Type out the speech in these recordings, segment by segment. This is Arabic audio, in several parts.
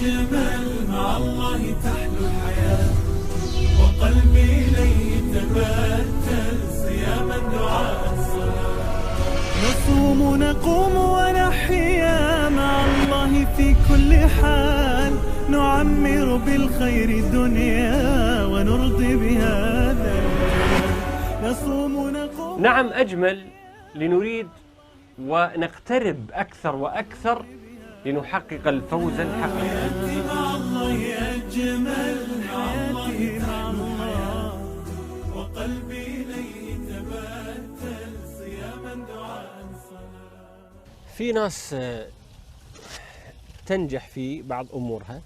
أجمل مع الله تحلو الحياة، وقلبي إليه تبتل صياما دعاء الصلاة. نصوم نقوم ونحيا مع الله في كل حال، نعمر بالخير الدنيا ونرضي بهذا الجلال. نصوم نقوم. نعم أجمل، لنريد ونقترب أكثر وأكثر لنحقق الفوز الحقيقي. مع الله أجمل، حياتي مع الله، وقلبي إليه تبتل صياما دعاء صلاة. في ناس تنجح في بعض أمورها،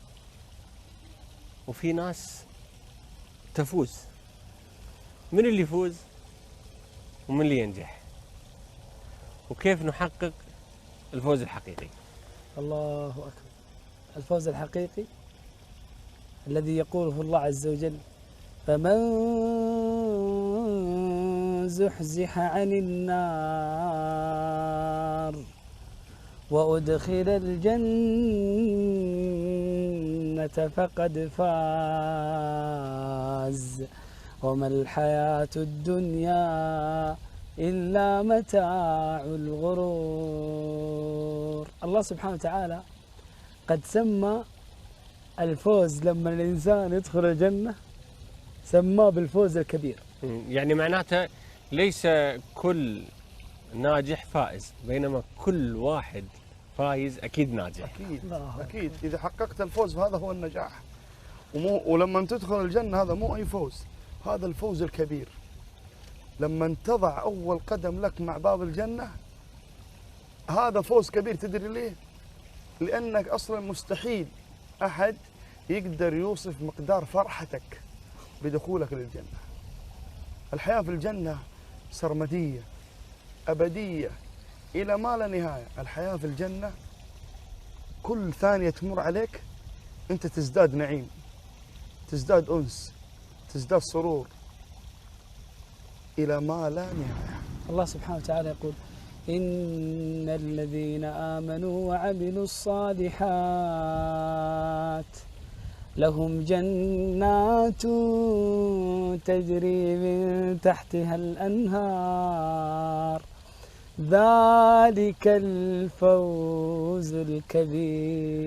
وفي ناس تفوز. من اللي يفوز ومن اللي ينجح، وكيف نحقق الفوز الحقيقي؟ الله أكبر. الفوز الحقيقي الذي يقوله الله عز وجل: فمن زحزح عن النار وأدخل الجنة فقد فاز وما الحياة الدنيا إلا متاع الغرور. الله سبحانه وتعالى قد سمى الفوز لما الإنسان يدخل الجنة، سماه بالفوز الكبير. يعني معناته ليس كل ناجح فائز، بينما كل واحد فايز أكيد ناجح. أكيد إذا حققت الفوز فهذا هو النجاح. ولما تدخل الجنة هذا مو أي فوز، هذا الفوز الكبير. لما تضع أول قدم لك مع باب الجنة هذا فوز كبير. تدري ليه؟ لأنك أصلا مستحيل أحد يقدر يوصف مقدار فرحتك بدخولك للجنة. الحياة في الجنة سرمدية أبدية إلى ما لا نهاية. الحياة في الجنة كل ثانية تمر عليك أنت تزداد نعيم، تزداد أنس، تزداد سرور إلى ما لا نهاية. الله سبحانه وتعالى يقول: إن الذين آمنوا وعملوا الصالحات لهم جنات تجري من تحتها الأنهار ذلك الفوز الكبير.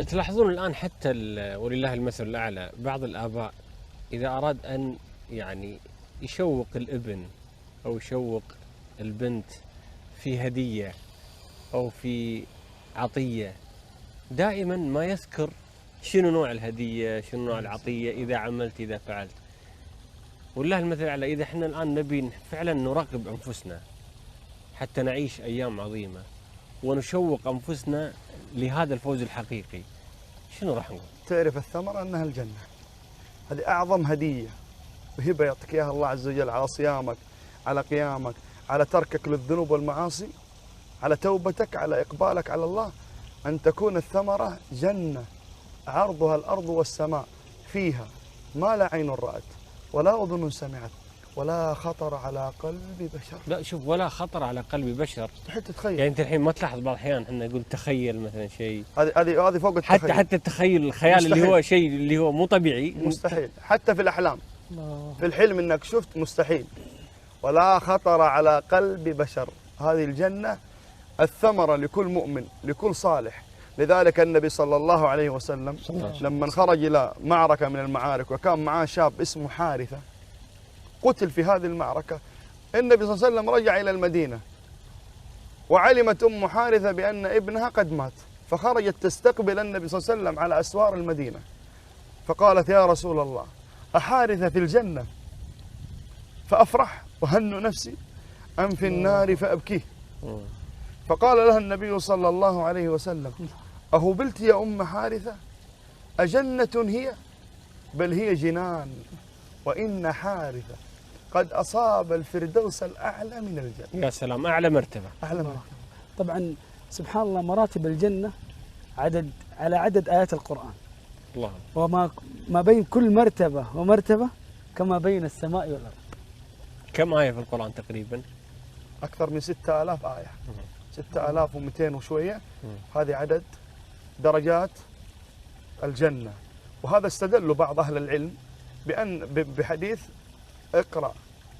تلاحظون الآن حتى ولله المثل الأعلى، بعض الآباء إذا أراد أن يعني يشوق الابن أو يشوق البنت في هدية أو في عطية، دائما ما يذكر شنو نوع الهدية، شنو نوع العطية، إذا عملت، إذا فعلت. والله المثل الأعلى، إذا احنا الآن نبي فعلا نراقب أنفسنا حتى نعيش أيام عظيمة ونشوق أنفسنا لهذا الفوز الحقيقي، شنو راح نقول؟ تعرف الثمرة أنها الجنة. هذه أعظم هدية وهبة يعطيك إياها الله عز وجل على صيامك، على قيامك، على تركك للذنوب والمعاصي، على توبتك، على إقبالك على الله، أن تكون الثمرة جنة عرضها الأرض والسماء، فيها ما لا عين رأت ولا أذن سمعت ولا خطر على قلب بشر. لا شوف، ولا خطر على قلب بشر. مستحيل تتخيل. يعني أنت الحين ما تلاحظ بعض الأحيان احنا نقول تخيل مثلا شيء، هذه فوق التخيل. حتى التخيل، الخيال مستحيل. اللي هو شيء اللي هو مو طبيعي، مستحيل. حتى في الأحلام، في الحلم إنك شفت، مستحيل. ولا خطر على قلب بشر. هذه الجنة الثمرة لكل مؤمن، لكل صالح. لذلك النبي صلى الله عليه وسلم لما خرج إلى معركة من المعارك وكان معاه شاب اسمه حارثة قتل في هذه المعركة، النبي صلى الله عليه وسلم رجع إلى المدينة وعلمت أم حارثة بأن ابنها قد مات، فخرجت تستقبل النبي صلى الله عليه وسلم على أسوار المدينة، فقالت: يا رسول الله، أحارثة في الجنة فأفرح وهن نفسي أم في النار فأبكيه؟ فقال لها النبي صلى الله عليه وسلم: أهبلت يا أم حارثة؟ أجنة هي؟ بل هي جنان، وإن حارثة قد أصاب الفردوس الأعلى من الجنة. يا سلام، أعلى مرتبة. أعلى مرتبة. طبعا سبحان الله مراتب الجنة على عدد آيات القرآن. الله. وما بين كل مرتبة ومرتبة كما بين السماء والأرض. كم آية في القرآن تقريبا؟ أكثر من 6000 آية. 6200 وشوية. هذه عدد درجات الجنة. وهذا استدل بعض أهل العلم بحديث اقرأ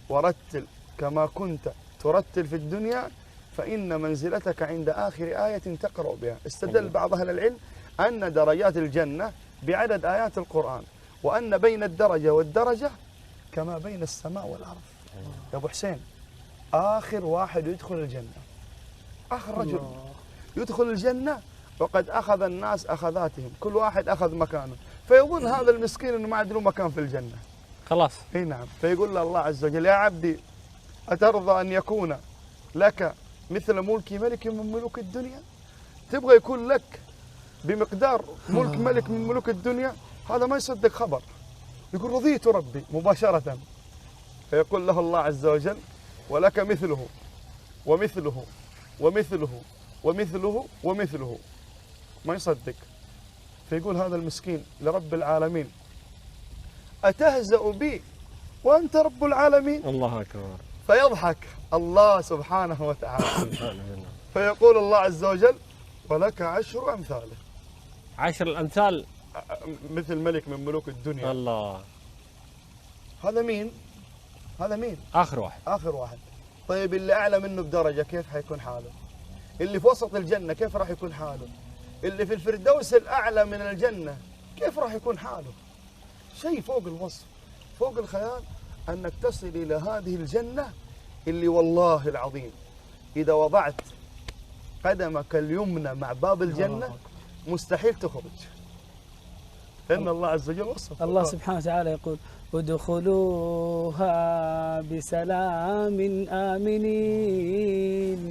ورتل كما كنت ترتل في الدنيا فإن منزلتك عند آخر آية تقرأ بها. استدل بعض أهل العلم أن درجات الجنة بعدد آيات القرآن، وأن بين الدرجة والدرجة كما بين السماء والأرض. يا أبو حسين، آخر واحد يدخل الجنة، آخر رجل يدخل الجنة وقد أخذ الناس أخذاتهم، كل واحد أخذ مكانه، فيظن هذا المسكين أنه ما عاد له مكان في الجنة خلاص. اي نعم. فيقول له الله عز وجل: يا عبدي أترضى أن يكون لك مثل ملك ملك من ملوك الدنيا؟ تبغى يكون لك بمقدار ملك ملك من ملوك الدنيا؟ هذا ما يصدق خبر، يقول: رضيت ربي مباشرة. فيقول له الله عز وجل: ولك مثله ومثله ومثله ومثله ومثله. ما يصدق، فيقول هذا المسكين لرب العالمين: أتهزأ بي وأنت رب العالمين؟ الله أكبر. فيضحك الله سبحانه وتعالى فيقول الله عز وجل: ولك 10 أمثاله. 10 الأمثال مثل ملك من ملوك الدنيا. الله. هذا مين؟ هذا مين؟ آخر واحد. آخر واحد. طيب اللي أعلى منه بدرجة كيف حيكون حاله؟ اللي في وسط الجنة كيف راح يكون حاله؟ اللي في الفردوس الأعلى من الجنة كيف راح يكون حاله؟ شيء فوق الوصف، فوق الخيال، أنك تصل إلى هذه الجنة اللي والله العظيم إذا وضعت قدمك اليمنى مع باب الجنة مستحيل تخرج، لأن الله عز وجل وصف. الله سبحانه وتعالى يقول: ادخلوها بسلام آمنين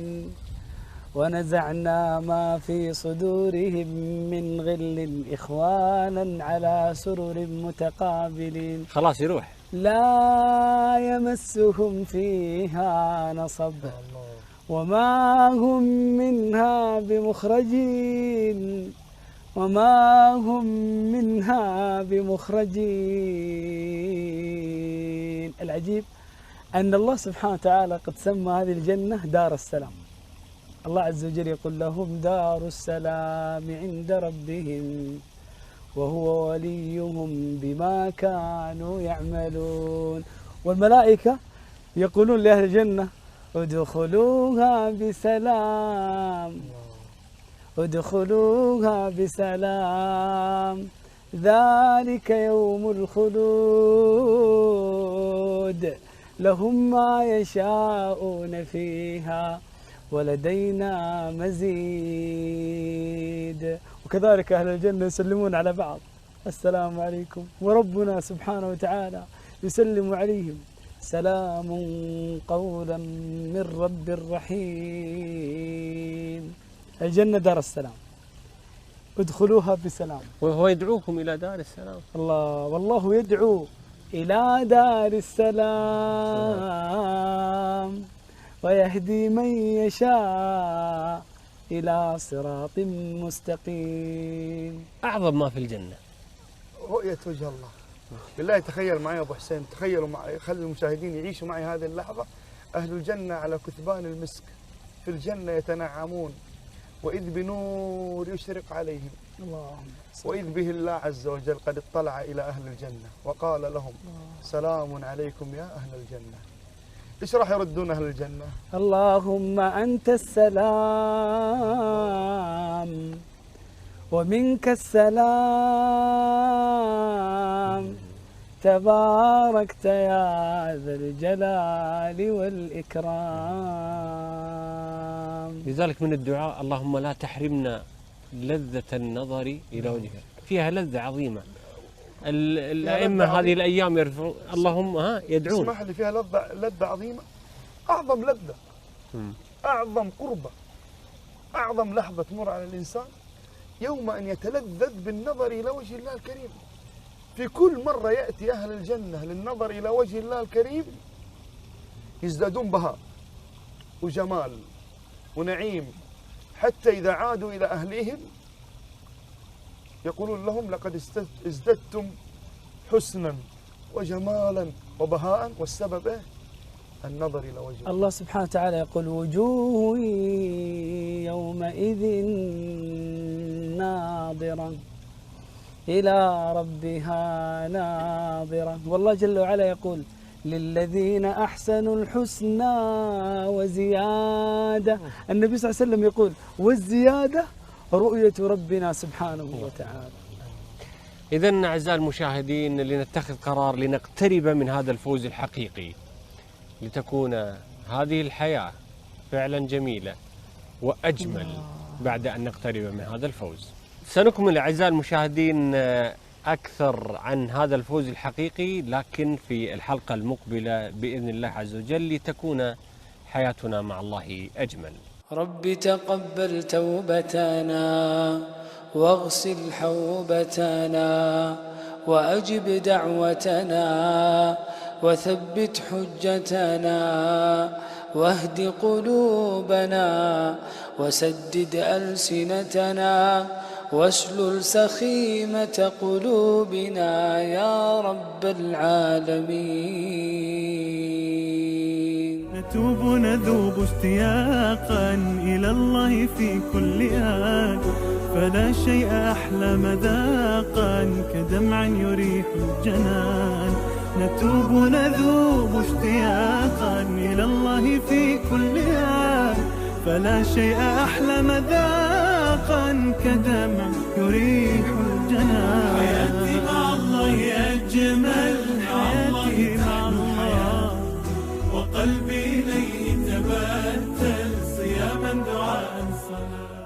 ونزعنا ما في صدورهم من غل إخوانا على سرر متقابلين. خلاص يروح. لا يمسهم فيها نصب وما هم منها بمخرجين وما هم منها بمخرجين. العجيب أن الله سبحانه وتعالى قد سمى هذه الجنة دار السلام. الله عز وجل يقول: لهم دار السلام عند ربهم وهو وليهم بما كانوا يعملون. والملائكة يقولون لأهل الجنة: ادخلوها بسلام ادخلوها بسلام ذلك يوم الخلود لهم ما يشاءون فيها ولدينا مزيد. وكذلك أهل الجنة يسلمون على بعض: السلام عليكم، وربنا سبحانه وتعالى يسلم عليهم: سلام قولا من رب رحيم. الجنة دار السلام، ادخلوها بسلام. وهو يدعوكم إلى دار السلام. الله، والله يدعو إلى دار السلام ويهدي من يشاء إلى صراط مستقيم. أعظم ما في الجنة رؤية وجه الله. بالله تخيل معي يا أبو حسين، تخيلوا معي، خلي المشاهدين يعيشوا معي هذه اللحظة. أهل الجنة على كثبان المسك في الجنة يتنعمون، وإذ بنور يشرق عليهم، وإذ به الله عز وجل قد اطلع إلى أهل الجنة وقال لهم: سلام عليكم يا أهل الجنة. إيش راح يردون أهل الجنة؟ اللهم أنت السلام ومنك السلام تباركت يا ذا الجلال والإكرام. لذلك من الدعاء: اللهم لا تحرمنا لذة النظر إلى وجهك. فيها لذة عظيمة. الأئمة هذه الأيام يرفعون اللهم يدعون. اسمح لي، فيها لذة عظيمة، أعظم لذة، أعظم قربة، أعظم لحظة تمر على الإنسان يوم أن يتلذذ بالنظر إلى وجه الله الكريم. في كل مرة يأتي أهل الجنة للنظر إلى وجه الله الكريم يزدادون بهاء وجمال ونعيم، حتى إذا عادوا إلى أهليهم يقولون لهم: لقد ازددتم حسنا وجمالا وبهاء. والسبب إيه؟ النظر إلى وجه الله. الله سبحانه وتعالى يقول: وجوه يومئذ ناظرة إلى ربها ناظرة. والله جل وعلا يقول للذين أحسنوا الحسنى وزيادة. النبي صلى الله عليه وسلم يقول والزيادة رؤية ربنا سبحانه وتعالى. إذن أعزائي المشاهدين لنتخذ قرار لنقترب من هذا الفوز الحقيقي، لتكون هذه الحياة فعلا جميلة وأجمل بعد أن نقترب من هذا الفوز. سنكمل أعزائي المشاهدين أكثر عن هذا الفوز الحقيقي، لكن في الحلقة المقبلة بإذن الله عز وجل لتكون حياتنا مع الله أجمل. رب تقبل توبتنا واغسل حوبتنا وأجب دعوتنا وثبت حجتنا واهد قلوبنا وسدد ألسنتنا واسلل سخيمة قلوبنا يا رب العالمين. نتوب نذوب اشتياقا إلى الله في كل آن، فلا شيء أحلى مذاقا كدمع يريح الجنان. نتوب نذوب اشتياقا إلى الله في كل آن، فلا شيء أحلى مذاقا كدمع يريح الجنان. حياتي مع الله أجمل، حياتي مع الله وقلبي إليه تبتل صياما دعاء صلاة.